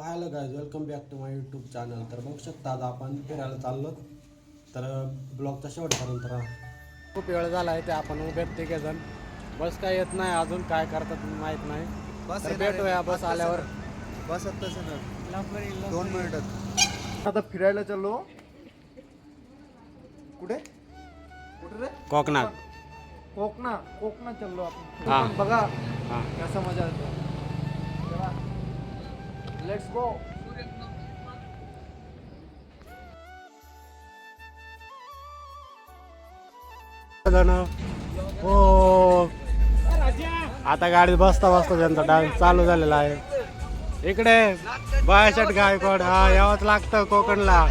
Hello guys, welcome back to my YouTube channel. तर बघू शकता आज आपण फिरायला चाललो. तर ब्लॉगचा शेवटपर्यंत राहा. खूप वेळ झाला आहे ते आपण उभेत तिघे जण. बस काय येत नाही अजून, काय करतात माहीत नाही. तर भेटूया बस आल्यावर. बस आत्ताच येणार 2 मिनिटात. आता फिरायला चाललो. कुठे कुठे रे? कोकणात. कोकणात चाललो आपण. हा. कोकण बघा हां, कसा मजा येतो. Let's go. हो, आता गाडीत बसता बसता त्यांचा डान्स चालू झालेला आहे. इकडे बायशट गायकवाड, हा यावंच लागतं कोकणला.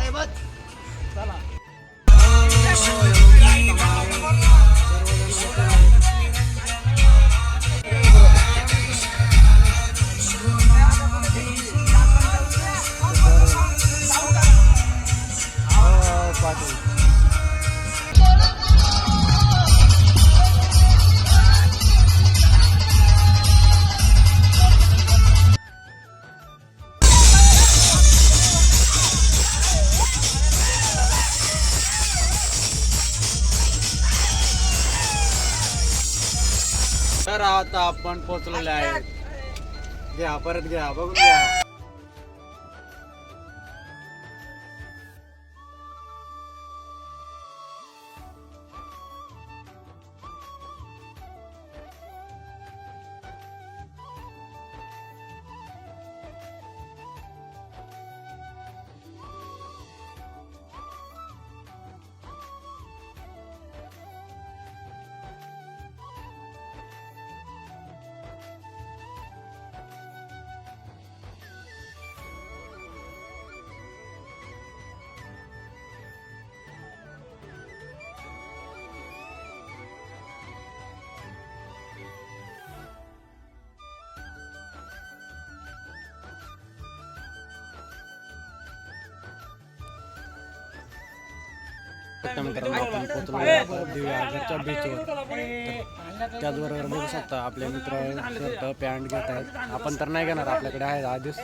तर आता आपण पोहोचलेले आहे. घ्या परत घ्या, बघून घ्या. मित्रांनो आपण पोहोचलो दिव्यागरच्या बीचवर. त्याचबरोबर बघू शकता आपले मित्र शर्ट पॅन्ट घेत आहेत. आपण तर नाही घेणार, आपल्याकडे आहे आधीच.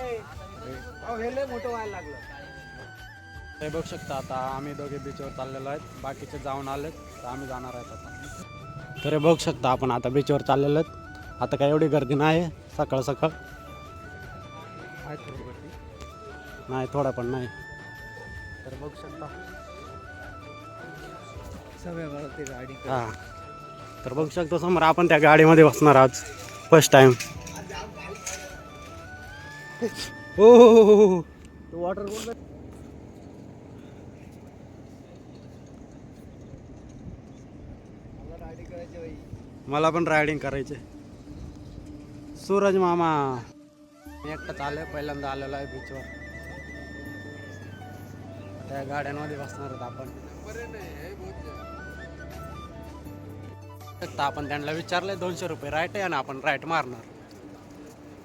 हे बघू शकता आता आम्ही दोघे बीचवर चाललेलो आहेत. बाकीचे जाऊन आलेत, तर आम्ही जाणार आहेत आता. तर हे बघू शकता आपण आता बीचवर चाललेलो आहेत. आता काय एवढी गर्दी नाही, सकाळ सकाळ नाही, थोडा पण नाही. तर बघू शकता हां. तर बघू शकतो समोर आपण त्या गाडीमध्ये बसणार आज फर्स्ट टाइम. हो हो हो हो, वॉटर मला पण रायडिंग करायचे. सूरज मामा मी एकटाच आलोय, पहिल्यांदा आलेलो आहे बीचवर. त्या गाड्यांमध्ये बसणार आहोत आपण. आपण त्यांना विचारलंय 200 रुपये राईट आहे, आणि आपण राईट मारणार.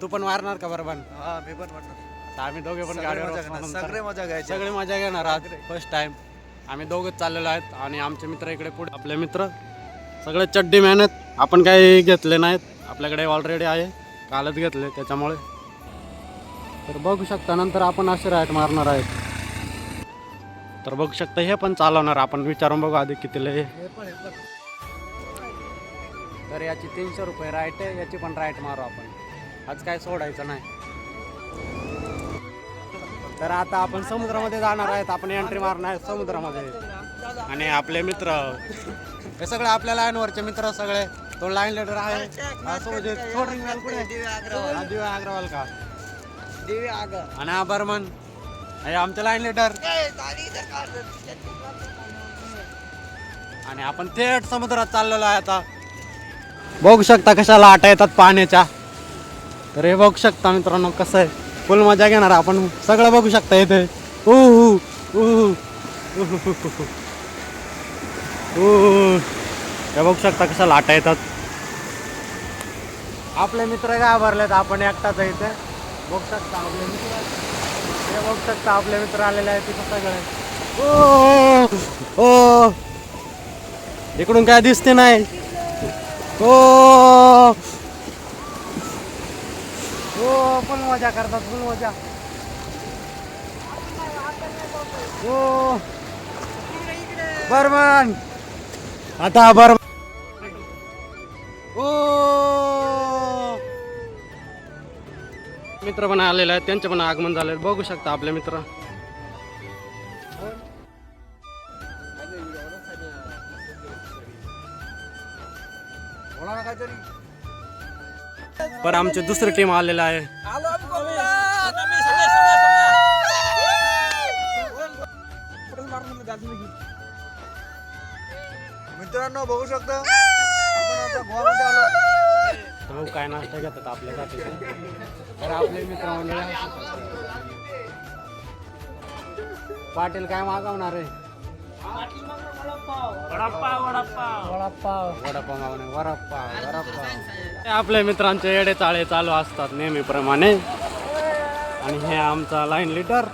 तू पण मारणार का बरोबर? हा, मी पण म्हणतो. आता आम्ही दोघे पण गाडीवर सगळे मजा घ्यायची. सगळे मजा घेणार आज फर्स्ट टाइम. आम्ही दोघंच चाललेलो आहेत आणि आमचे मित्र इकडे पुढे. आपले मित्र सगळे चड्डी मेहनत, आपण काही घेतले नाहीत, आपल्याकडे ऑलरेडी आहे, कालच घेतले त्याच्यामुळे. तर बघू शकता नंतर आपण असे राईट मारणार आहेत. तर बघू शकता हे पण चालवणार, आपण विचारून बघू आधी कितीला हे. तर याची 300 रुपये राईट आहे, याची पण राईट मारू आपण. आज काय सोडायचं नाही. तर आता आपण समुद्रामध्ये जाणार आहेत, आपण एंट्री मारणार आहे समुद्रामध्ये. आणि आपले मित्र हे सगळे आपल्या लाईनवरचे मित्र सगळे. तो लाईन लीडर आहे दिव्या अग्रवाल का, आणि हा बर्मन हे आमचे लाईन लीडर. आणि आपण थेट समुद्रात चाललेलो आहे आता. बघू शकता कशा लाटा येतात पाण्याच्या. तर हे बघू शकता मित्रांनो कसं आहे, फुल मजा घेणार आपण. सगळं बघू शकता इथे. हे बघू शकता कशा लाटा येतात. आपले मित्र घाबरलेत, आपण एकटाच आहे इथे. बघू शकता आपले मित्र, हे बघू शकता आपले मित्र आलेले आहेत तिथे सगळे. ओ इकडून काय दिसते नाही. फुल मजा करतात, फुल मजा. ओ बर्मन आता बर्मन ओ मित्र पण आलेले आहेत, त्यांचे पण आगमन झाले, बघू शकता आपले मित्र. पर आमची दुसरी टीम आलेला आहे. मित्रांनो बघू शकता आपण आता गोवामध्ये आलो. भाऊ काय नाश्ता घेतात आपल्यासाठी, तर आपले मित्र मंडळी. पाटील काय मागवणार आहे? वडापाव मागवणार, वडापाव. आपल्या मित्रांचे येडे चाळे चालू असतात नेहमीप्रमाणे. आणि हे आमचा लाईन लीडर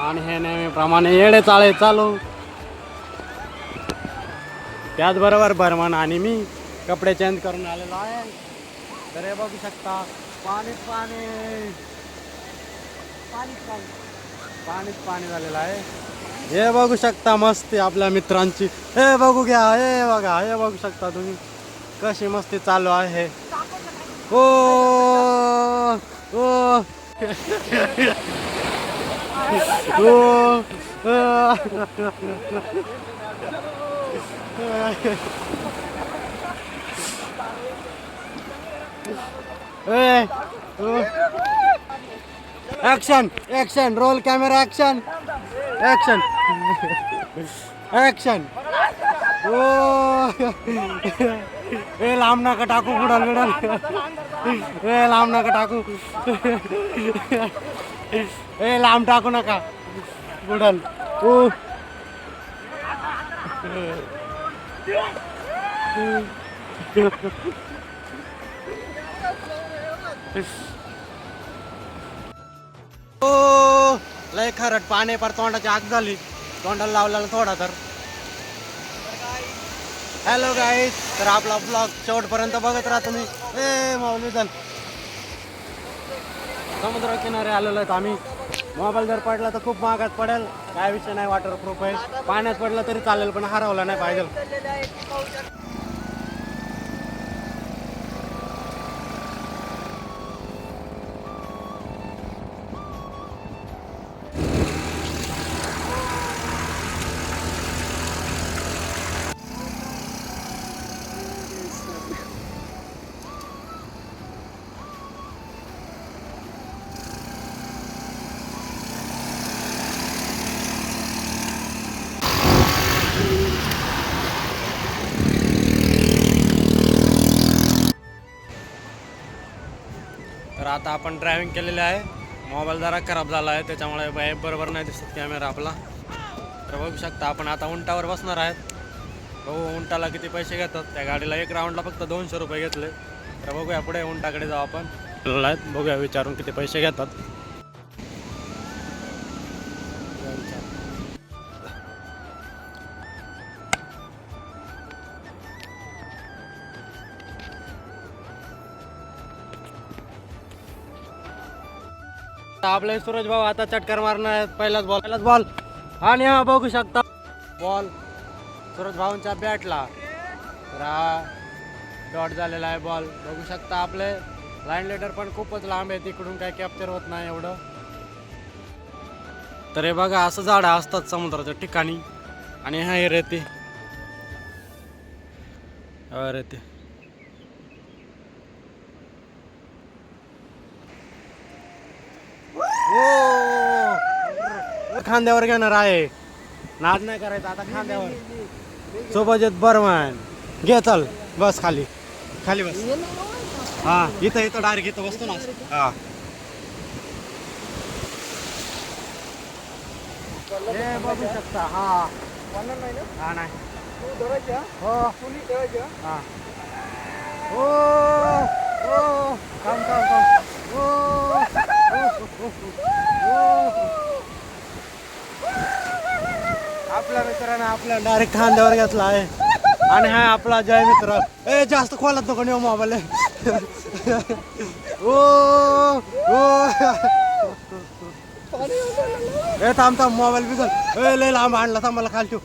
आणि हे नेहमीप्रमाणे येडे चाळे चालू. त्याचबरोबर बर्मन आणि मी कपडे चेंज करून आलेलो आहे. तर हे बघू शकता पाणीच पाणी झालेलं आहे. हे बघू शकता मस्ती आपल्या मित्रांची. हे बघू घ्या, हे बघा, हे बघू शकता तुम्ही कशी मस्ती चालू आहे. ओ ओ action action roll camera action action action. ओ ए लांब नका टाकू बुडाल बिडाल. ए लांब नका टाकू. ए लांब टाकू नका बुडाल. ओ ओ लय खरट पाणी पर तोंडाची आग झाली, तोंडाला लावलेला थोडा तर. हॅलो गाईज, तर आपला ब्लॉग शेवटपर्यंत बघत राहा तुम्ही. ए माऊली चल, समुद्र किनारे आलेलो आहेत आम्ही. मोबाईल जर पडला तर खूप महागात पडेल, काय विषय नाही, वॉटरप्रूफ आहे. पाण्यात पडला तरी चालेल पण हरवला नाही पाहिजे. तर आता आपण ड्रायव्हिंग केलेले आहे. मोबाईल जरा खराब झाला आहे त्याच्यामुळे बरोबर नाही दिसत कॅमेरा आपला. तर बघू शकता आपण आता उंटावर बसणार आहेत. बघू उंटाला किती पैसे घेतात. त्या गाडीला एक राऊंडला फक्त 200 रुपये घेतले. तर बघूया पुढे उंटाकडे जाऊ आपण. बघूया विचारून किती पैसे घेतात. आपले सूरज भाऊ आता चटकर मारणार आहेत. पहिलाच बॉल आणि हा बघू शकता बॉल सूरज भाऊंच्या बॅटला. तर हा डॉट झालेला आहे बॉल. बघू शकता आपले लाईन लीडर पण खूपच लांब आहे, तिकडून काही कॅप्चर होत नाही एवढं. तर हे बघा असं झाडं असतात समुद्राच्या ठिकाणी. आणि हा हे रेती रेती. खांद्यावर घेणार आहे, नाद नाही करायचा आता खांद्यावर. सोबत बर्मन घे, चल बस खाली खाली बस. हा इथं डायरेक्ट इथं बसतो ना. हा हे बघू शकता. हा हा नाही हो हा हो हो काम काम काम हो. आपल्या मित्राने आपल्या डायरेक्ट खांद्यावर घेतला आहे. आणि हा आपला जय मित्र. ए जास्त खोलात नको नेऊ मोबाईल. ओ ओ ए थांब थांब मोबाईल बिघल ए लय लांब आणला थांब मला खाली ठेव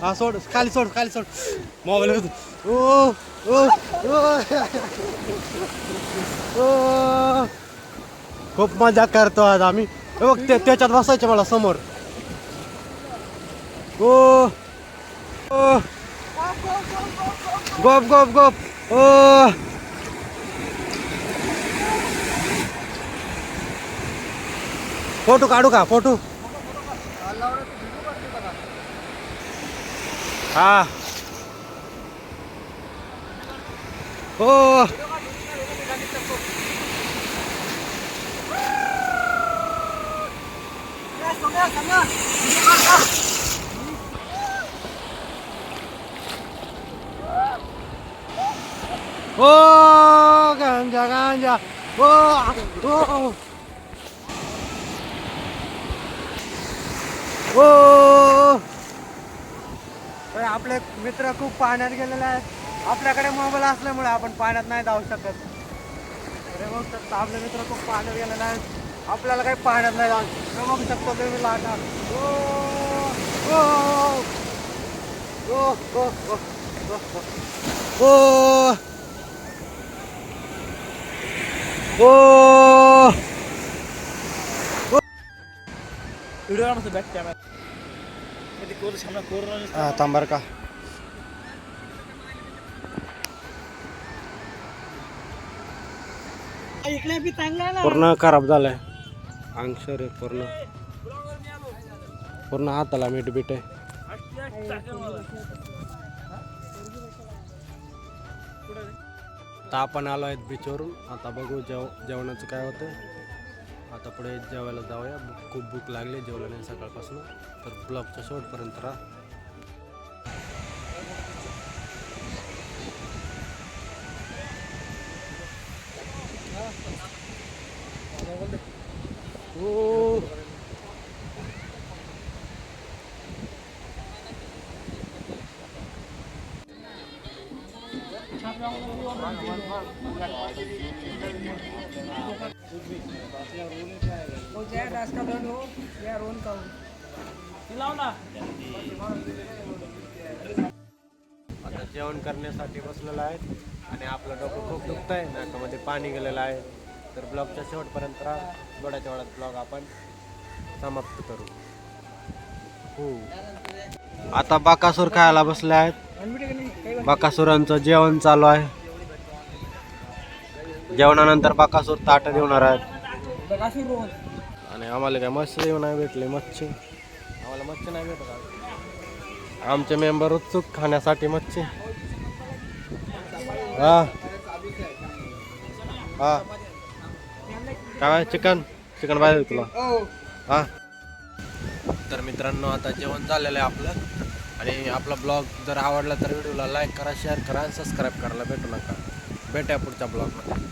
हा सोड खाली सोड मोबाईल बिघल ओ ओ ओ ओ खूप मजा करतो आज आम्ही हे बघ त्याच्यात बसायचे मला समोर ओ ओ गप गप गप ओ फोटो काढू का फोटो हा हो ओ गांजा गांजा ओ ओ ओ आपले मित्र खूप पाण्यात गेलेले आहेत आपल्याकडे मोबाईल असल्यामुळे आपण पाण्यात नाही जाऊ शकत अरे बघू शकता आपले मित्र खूप पाण्यात गेलेले आहेत आपल्याला काही पाण्यात नाही जाऊ बघू शकतो तुम्ही लाटा ओ ओ ओ ओ ओ व्हिडिओ बॅक कॅमेरा थांबार का पूर्ण खराब झालाय अंगशर पूर्ण पूर्ण हाताला मीठ बीट आहे आता आपण आलो आहेत बीचवरून आता बघू जेवणाचं काय होतं आता पुढे जेवायला जाऊया खूप भूक लागली जेवलं नाही सकाळपासून तर ब्लॉगच्या शेवटपर्यंत राहा आता जेवण करण्यासाठी बसलेलं आहे आणि आपलं डोकं खूप दुखत आहे नाकामध्ये पाणी गेलेलं आहे तर ब्लॉगच्या शेवटपर्यंत राहा थोड्याच्या वेळात ब्लॉग आपण समाप्त करू हो आता बाकासूर खायला बसले आहेत बाकासुरांचं जेवण चालू आहे जेवणानंतर बाकासूर ताट देणार आहेत आणि आम्हाला काय मच्छी नाही भेटली मच्छी आम्हाला मच्छी नाही भेटत आमचे मेंबर उत्सुक खाण्यासाठी मच्छी हा हा काय चिकन चिकन पाहिजे तुला हा तर मित्रांनो आता जेवण झालेलं आहे आपलं आणि आपला ब्लॉग जर आवडला तर व्हिडिओला लाईक करा शेअर करा आणि सबस्क्राईब करायला भेटू नका भेटूया पुढच्या ब्लॉगमध्ये